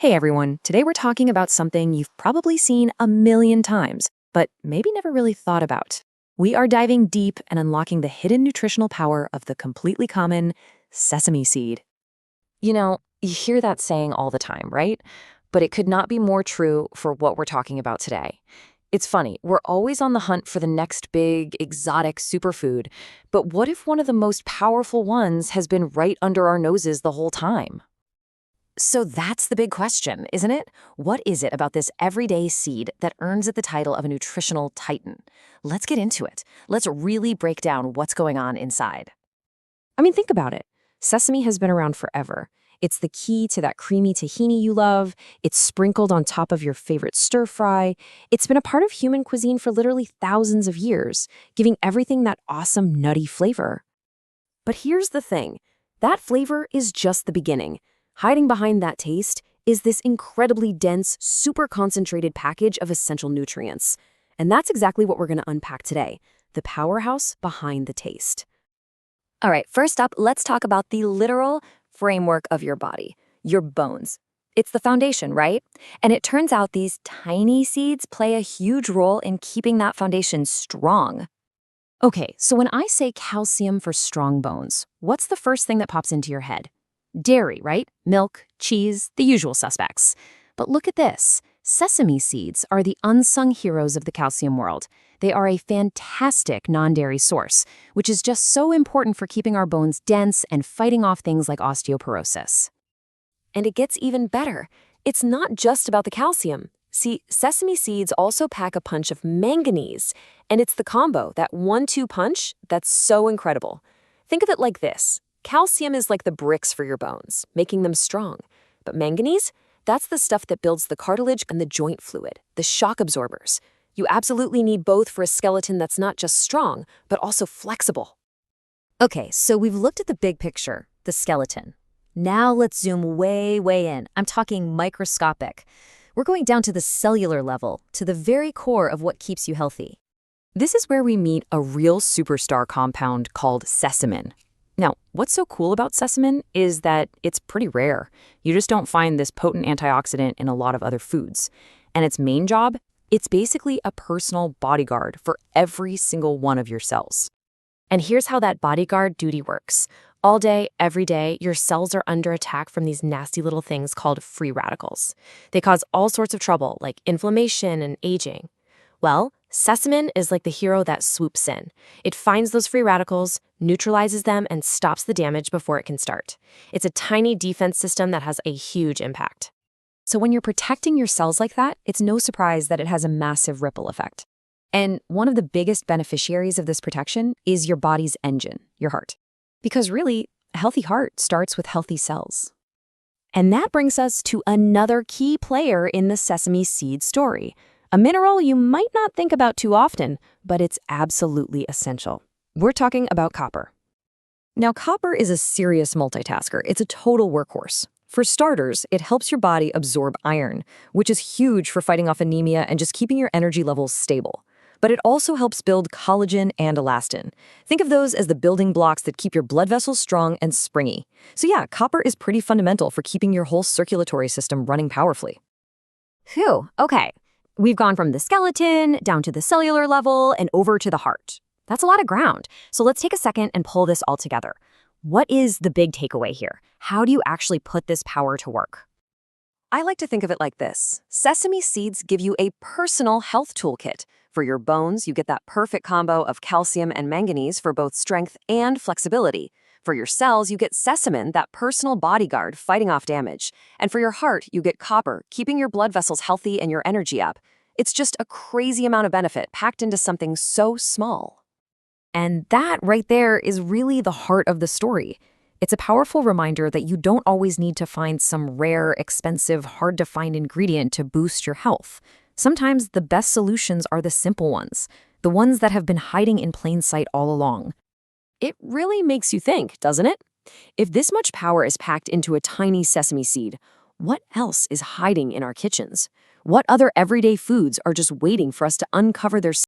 Hey everyone, today we're talking about something you've probably seen a million times, but maybe never really thought about. We are diving deep and unlocking the hidden nutritional power of the completely common sesame seed. You hear that saying all the time, right? But it could not be more true for what we're talking about today. It's funny, we're always on the hunt for the next big, exotic superfood, but what if one of the most powerful ones has been right under our noses the whole time? So that's the big question, isn't it? What is it about this everyday seed that earns it the title of a nutritional titan? Let's get into it. Let's really break down what's going on inside. Think about it. Sesame has been around forever. It's the key to that creamy tahini you love. It's sprinkled on top of your favorite stir fry. It's been a part of human cuisine for literally thousands of years, giving everything that awesome nutty flavor. But here's the thing. That flavor is just the beginning. Hiding behind that taste is this incredibly dense, super concentrated package of essential nutrients. And that's exactly what we're going to unpack today, the powerhouse behind the taste. All right, first up, let's talk about the literal framework of your body, your bones. It's the foundation, right? And it turns out these tiny seeds play a huge role in keeping that foundation strong. Okay, so when I say calcium for strong bones, what's the first thing that pops into your head? Dairy, right? Milk, cheese, the usual suspects. But look at this. Sesame seeds are the unsung heroes of the calcium world. They are a fantastic non-dairy source, which is just so important for keeping our bones dense and fighting off things like osteoporosis. And it gets even better. It's not just about the calcium. See, sesame seeds also pack a punch of manganese, and it's the combo, that 1-2 punch, that's so incredible. Think of it like this. Calcium is like the bricks for your bones, making them strong. But manganese? That's the stuff that builds the cartilage and the joint fluid, the shock absorbers. You absolutely need both for a skeleton that's not just strong, but also flexible. Okay, so we've looked at the big picture, the skeleton. Now let's zoom way, way in. I'm talking microscopic. We're going down to the cellular level, to the very core of what keeps you healthy. This is where we meet a real superstar compound called sesamin. Now, what's so cool about sesamin is that it's pretty rare. You just don't find this potent antioxidant in a lot of other foods. And its main job? It's basically a personal bodyguard for every single one of your cells. And here's how that bodyguard duty works. All day, every day, your cells are under attack from these nasty little things called free radicals. They cause all sorts of trouble, like inflammation and aging. Well, sesamin is like the hero that swoops in. It finds those free radicals, neutralizes them, and stops the damage before it can start. It's a tiny defense system that has a huge impact. So when you're protecting your cells like that, it's no surprise that it has a massive ripple effect. And one of the biggest beneficiaries of this protection is your body's engine, your heart. Because really, a healthy heart starts with healthy cells. And that brings us to another key player in the sesame seed story. A mineral you might not think about too often, but it's absolutely essential. We're talking about copper. Now, copper is a serious multitasker. It's a total workhorse. For starters, it helps your body absorb iron, which is huge for fighting off anemia and just keeping your energy levels stable. But it also helps build collagen and elastin. Think of those as the building blocks that keep your blood vessels strong and springy. So yeah, copper is pretty fundamental for keeping your whole circulatory system running powerfully. Phew, okay. We've gone from the skeleton down to the cellular level and over to the heart. That's a lot of ground. So let's take a second and pull this all together. What is the big takeaway here? How do you actually put this power to work? I like to think of it like this. Sesame seeds give you a personal health toolkit. For your bones, you get that perfect combo of calcium and manganese for both strength and flexibility. For your cells, you get sesamin, that personal bodyguard fighting off damage. And for your heart, you get copper, keeping your blood vessels healthy and your energy up. It's just a crazy amount of benefit packed into something so small. And that right there is really the heart of the story. It's a powerful reminder that you don't always need to find some rare, expensive, hard-to-find ingredient to boost your health. Sometimes the best solutions are the simple ones, the ones that have been hiding in plain sight all along. It really makes you think, doesn't it? If this much power is packed into a tiny sesame seed, what else is hiding in our kitchens? What other everyday foods are just waiting for us to uncover their